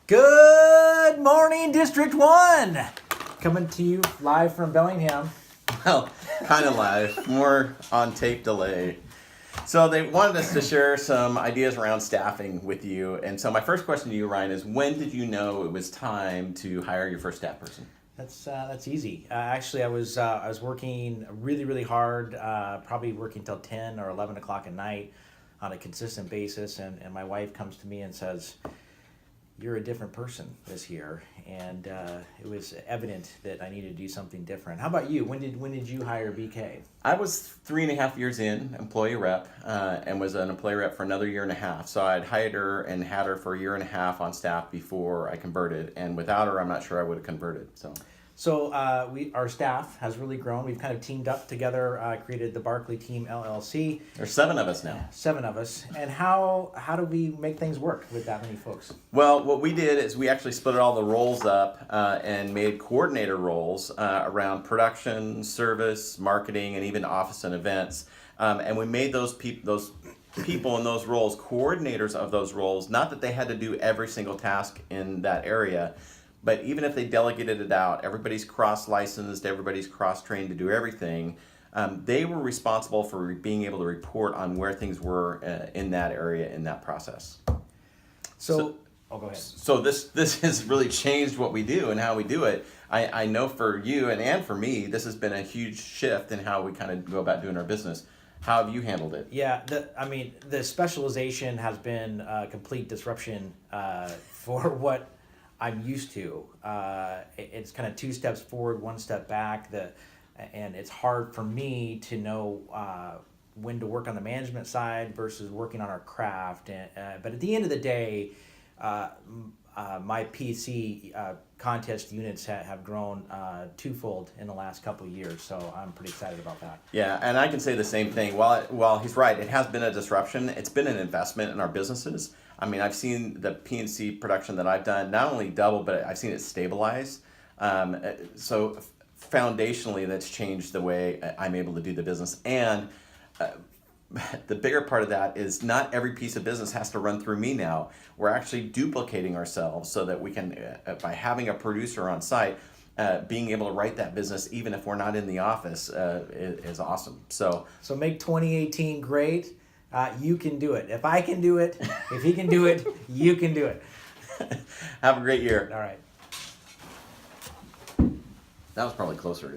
Good morning, District 1! Coming to you live from Bellingham. Well, kind of live, more on tape delay. So they wanted us to share some ideas around staffing with you. And so my first question to you, Ryan, is when did you know it was time to hire your first staff person? That's easy. Actually, I was working really hard, probably working till 10 or 11 o'clock at night on a consistent basis. And my wife comes to me and says, "You're a different person this year," and it was evident that I needed to do something different. How about you? When did you hire BK? I was 3.5 years in, employee rep, and was an employee rep for another 1.5 years. So I'd hired her and had her for 1.5 years on staff before I converted, and without her, I'm not sure I would have converted. So our staff has really grown. We've kind of teamed up together, created the Barkley Team LLC. There's 7 of us now. 7 of us. And how do we make things work with that many folks? Well, what we did is we actually split all the roles up and made coordinator roles around production, service, marketing, and even office and events. And we made those people in those roles coordinators of those roles. Not that they had to do every single task in that area, but even if they delegated it out, everybody's cross-licensed, everybody's cross-trained to do everything. They were responsible for being able to report on where things were in that area, in that process. So go ahead. So this has really changed what we do and how we do it. I know for you and for me, this has been a huge shift in how we kind of go about doing our business. How have you handled it? Yeah, the specialization has been a complete disruption for what I'm used to. It's kind of 2 steps forward, 1 step back. And it's hard for me to know when to work on the management side versus working on our craft. But at the end of the day, my PC contest units have grown twofold in the last couple of years, so I'm pretty excited about that. Yeah, and I can say the same thing. While he's right, it has been a disruption. It's been an investment in our businesses. I mean, I've seen the PNC production that I've done not only double, but I've seen it stabilize. So foundationally, that's changed the way I'm able to do the business. And the bigger part of that is not every piece of business has to run through me now. We're actually duplicating ourselves so that we can, by having a producer on site, being able to write that business even if we're not in the office is awesome. So make 2018 great. You can do it. If I can do it, if he can do it, you can do it. Have a great year. All right. That was probably closer to